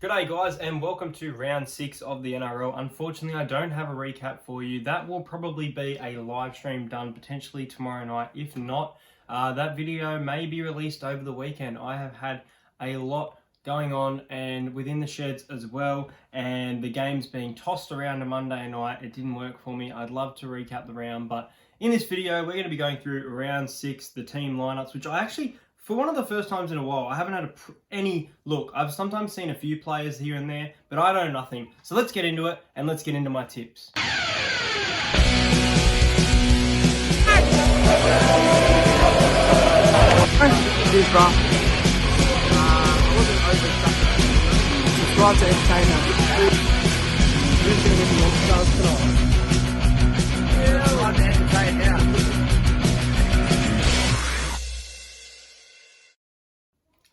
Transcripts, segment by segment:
G'day guys and welcome to round 6 of the NRL. Unfortunately, I don't have a recap for you. That will probably be a live stream done potentially tomorrow night. If not, that video may be released over the weekend. I have had a lot going on and within the sheds as well, and the game's being tossed around a Monday night. It didn't work for me. I'd love to recap the round, but in this video, we're going to be going through round 6, the team lineups, which I actually, for one of the first times in a while, I haven't had any look. I've sometimes seen a few players here and there, but I know nothing. So let's get into it and let's get into my tips. Cheers, bro. I wasn't over. Subscribe to Entertainer. Who's going to win the All-Stars tonight? Yeah, I like to entertain now.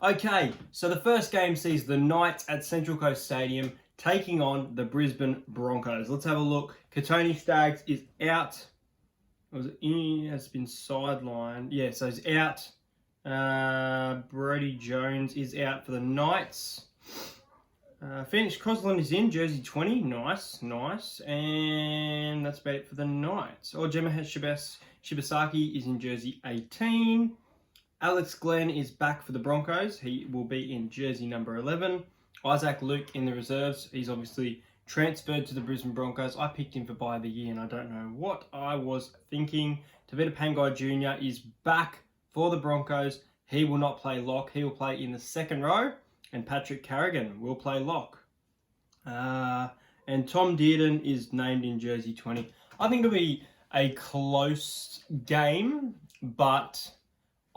Okay, so the first game sees the Knights at Central Coast Stadium taking on the Brisbane Broncos. Let's have a look. Katoni Staggs is out. Has been sidelined. Yeah, so he's out. Brody Jones is out for the Knights. Phoenix Crosland is in, jersey 20. Nice. And that's about it for the Knights. Gemma Shibasaki is in jersey 18. Alex Glenn is back for the Broncos. He will be in jersey number 11. Isaac Luke in the reserves. He's obviously transferred to the Brisbane Broncos. I picked him for buy of the year and I don't know what I was thinking. Tavita Pangai Jr. is back for the Broncos. He will not play lock. He will play in the second row. And Patrick Carrigan will play lock. And Tom Dearden is named in jersey 20. I think it'll be a close game, but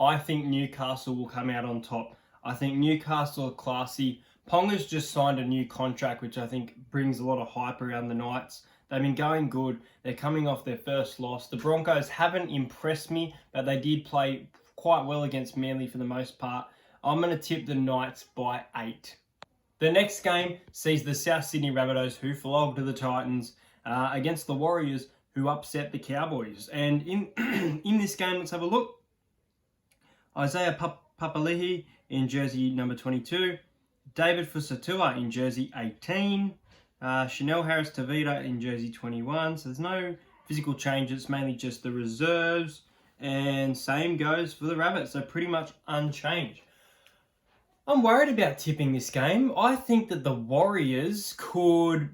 I think Newcastle will come out on top. I think Newcastle are classy. Ponga's just signed a new contract, which I think brings a lot of hype around the Knights. They've been going good. They're coming off their first loss. The Broncos haven't impressed me, but they did play quite well against Manly for the most part. I'm going to tip the Knights by 8. The next game sees the South Sydney Rabbitohs, who flogged to the Titans, against the Warriors, who upset the Cowboys. And in this game, let's have a look. Isaiah Papali'i in jersey number 22. David Fusatua in jersey 18. Chanel Harris-Tavita in jersey 21. So there's no physical changes, mainly just the reserves. And same goes for the Rabbits, so pretty much unchanged. I'm worried about tipping this game. I think that the Warriors could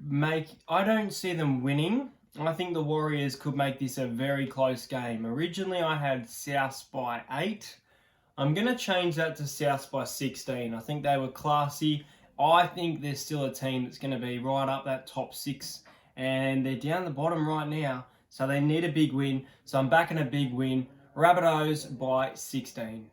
I don't see them winning. I think the Warriors could make this a very close game. Originally, I had Souths by 8. I'm going to change that to Souths by 16. I think they were classy. I think they're still a team that's going to be right up that top 6. And they're down the bottom right now. So they need a big win. So I'm backing a big win. Rabbitohs by 16.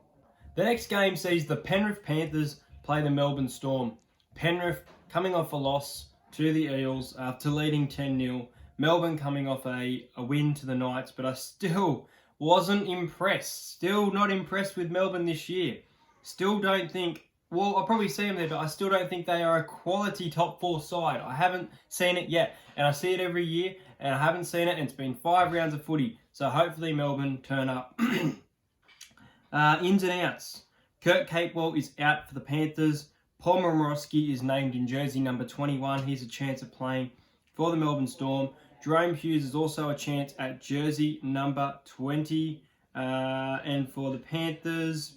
The next game sees the Penrith Panthers play the Melbourne Storm. Penrith coming off a loss to the Eels after leading 10-0. Melbourne coming off a win to the Knights. But I still wasn't impressed. Still not impressed with Melbourne this year. Still don't think, well, I'll probably see them there, but I still don't think they are a quality top 4 side. I haven't seen it yet, and I see it every year, and I haven't seen it, and it's been 5 rounds of footy. So hopefully Melbourne turn up. Ins and outs. Kurt Capewell is out for the Panthers. Paul Momorowski is named in jersey number 21. He's a chance of playing for the Melbourne Storm. Jerome Hughes is also a chance at jersey number 20. And for the Panthers,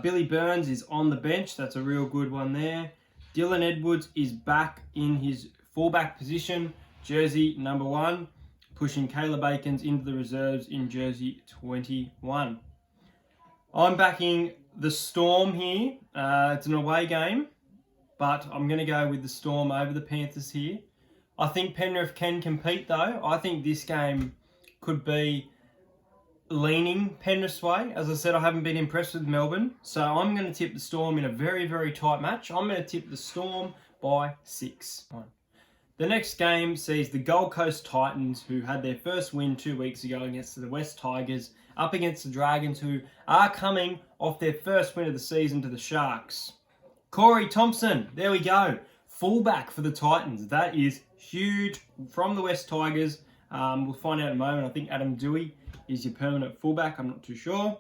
Billy Burns is on the bench. That's a real good one there. Dylan Edwards is back in his fullback position, jersey number 1, pushing Caleb Akins into the reserves in jersey 21. I'm backing the Storm here. It's an away game, but I'm going to go with the Storm over the Panthers here. I think Penrith can compete though. I think this game could be leaning Penrith's way. As I said, I haven't been impressed with Melbourne. So I'm going to tip the Storm in a very, very tight match. I'm going to tip the Storm by 6. The next game sees the Gold Coast Titans, who had their first win 2 weeks ago against the West Tigers, up against the Dragons, who are coming off their first win of the season to the Sharks. Corey Thompson, there we go. Fullback for the Titans. That is huge from the West Tigers. We'll find out in a moment. I think Adam Dewey is your permanent fullback. I'm not too sure.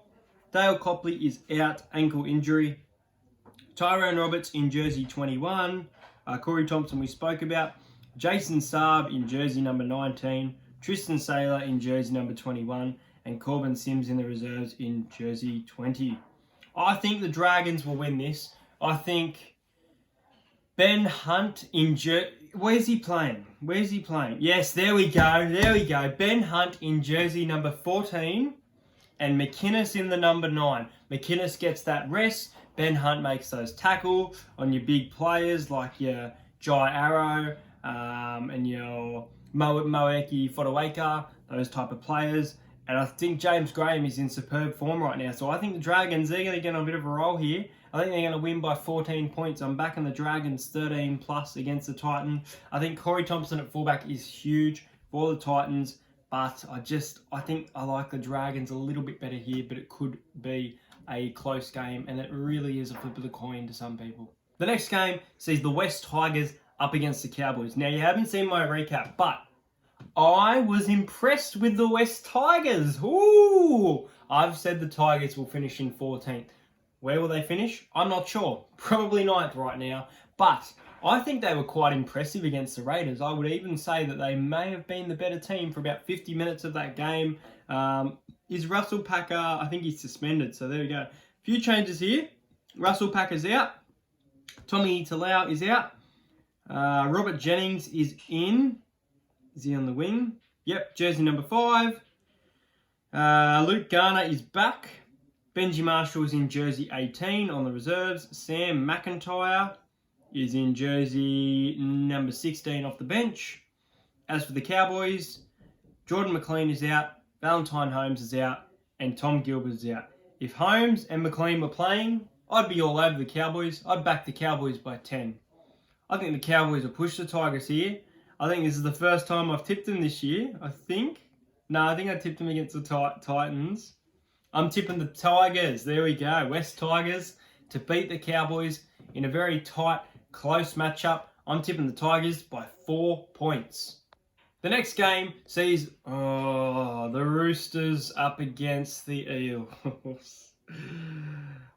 Dale Copley is out, ankle injury. Tyrone Roberts in jersey 21. Corey Thompson we spoke about. Jason Saab in jersey number 19. Tristan Saylor in jersey number 21. And Corbin Sims in the reserves in jersey 20. I think the Dragons will win this. I think Ben Hunt in where's he playing? Where's he playing? Yes, there we go. There we go. Ben Hunt in jersey number 14 and McInnes in the number 9. McInnes gets that rest. Ben Hunt makes those tackle on your big players like your Jai Arrow and your Moeki Fotuaika, those type of players. And I think James Graham is in superb form right now. So I think the Dragons, they're going to get on a bit of a roll here. I think they're going to win by 14 points. I'm backing the Dragons 13 plus against the Titans. I think Corey Thompson at fullback is huge for the Titans. But I think I like the Dragons a little bit better here. But it could be a close game. And it really is a flip of the coin to some people. The next game sees the West Tigers up against the Cowboys. Now, you haven't seen my recap, but I was impressed with the West Tigers. Ooh! I've said the Tigers will finish in 14th. Where will they finish? I'm not sure. Probably 9th right now. But I think they were quite impressive against the Raiders. I would even say that they may have been the better team for about 50 minutes of that game. Is Russell Packer, I think he's suspended, so there we go. A few changes here. Russell Packer's out. Tommy Talau is out. Robert Jennings is in. Is he on the wing? Yep, jersey number 5. Luke Garner is back. Benji Marshall is in jersey 18 on the reserves. Sam McIntyre is in jersey number 16 off the bench. As for the Cowboys, Jordan McLean is out, Valentine Holmes is out, and Tom Gilbert is out. If Holmes and McLean were playing, I'd be all over the Cowboys. I'd back the Cowboys by 10. I think the Cowboys will push the Tigers here. I think this is the first time I've tipped them this year, I think. No, I think I tipped them against the Titans. I'm tipping the Tigers. There we go. West Tigers to beat the Cowboys in a very tight, close matchup. I'm tipping the Tigers by 4 points. The next game sees the Roosters up against the Eels.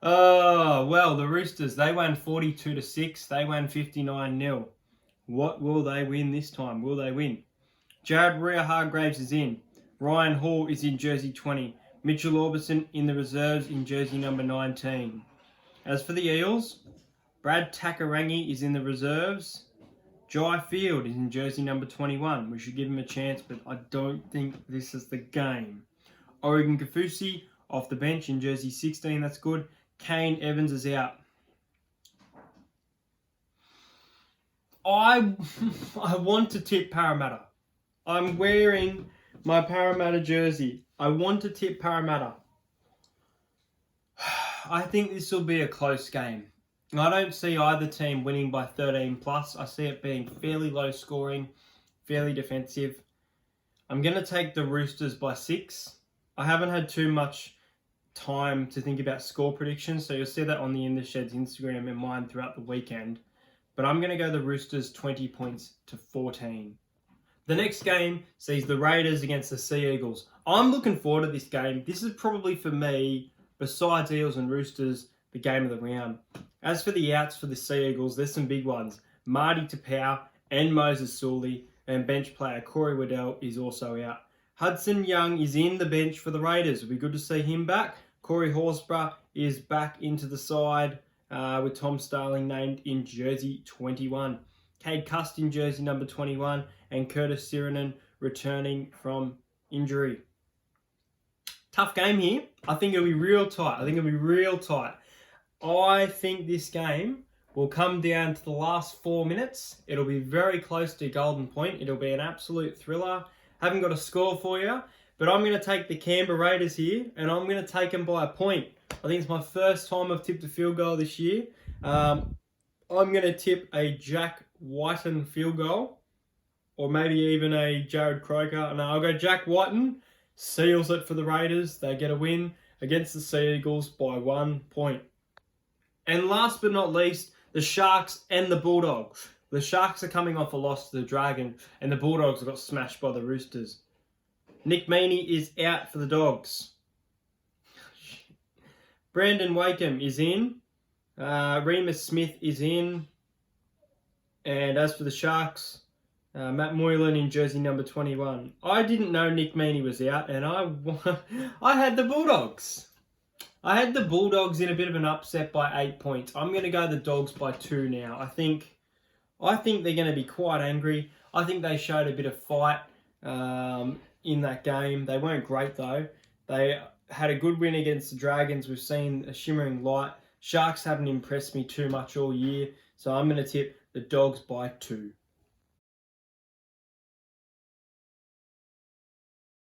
The Roosters, they won 42-6. They won 59-0. What will they win this time? Will they win? Jared Rea-Hargraves is in. Ryan Hall is in jersey 20. Mitchell Orbison in the reserves in jersey number 19. As for the Eels, Brad Takarangi is in the reserves. Jai Field is in jersey number 21. We should give him a chance, but I don't think this is the game. Oregon Kafusi off the bench in jersey 16. That's good. Kane Evans is out. I want to tip Parramatta. I'm wearing my Parramatta jersey. I want to tip Parramatta. I think this will be a close game. I don't see either team winning by 13 plus. I see it being fairly low scoring, fairly defensive. I'm going to take the Roosters by 6. I haven't had too much time to think about score predictions, so you'll see that on the In The Shed's Instagram and mine throughout the weekend. But I'm going to go the Roosters 20 points to 14. The next game sees the Raiders against the Sea Eagles. I'm looking forward to this game. This is probably for me, besides Eels and Roosters, the game of the round. As for the outs for the Sea Eagles, there's some big ones. Marty Tapau and Moses Sully, and bench player Corey Waddell is also out. Hudson Young is in the bench for the Raiders. It'll be good to see him back. Corey Horsburgh is back into the side with Tom Starling named in jersey 21. Cade Cust in jersey number 21 and Curtis Sirenen returning from injury. Tough game here. I think it'll be real tight. I think this game will come down to the last 4 minutes. It'll be very close to golden point. It'll be an absolute thriller. Haven't got a score for you, but I'm going to take the Canberra Raiders here, and I'm going to take them by a point. I think it's my first time I've tipped a field goal this year. I'm going to tip a Jack Whiten field goal, or maybe even a Jared Croker. No, I'll go Jack Whiten. Seals it for the Raiders. They get a win against the Sea Eagles by 1 point. And last but not least, the Sharks and the Bulldogs. The Sharks are coming off a loss to the Dragon, and the Bulldogs got smashed by the Roosters. Nick Meaney is out for the Dogs. Brandon Wakeham is in. Remus Smith is in. And as for the Sharks, Matt Moylan in jersey number 21. I didn't know Nick Meaney was out, and I had the Bulldogs. I had the Bulldogs in a bit of an upset by 8 points. I'm going to go the Dogs by 2 now. I think they're going to be quite angry. I think they showed a bit of fight in that game. They weren't great though. They had a good win against the Dragons. We've seen a shimmering light. Sharks haven't impressed me too much all year, so I'm going to tip the Dogs by 2.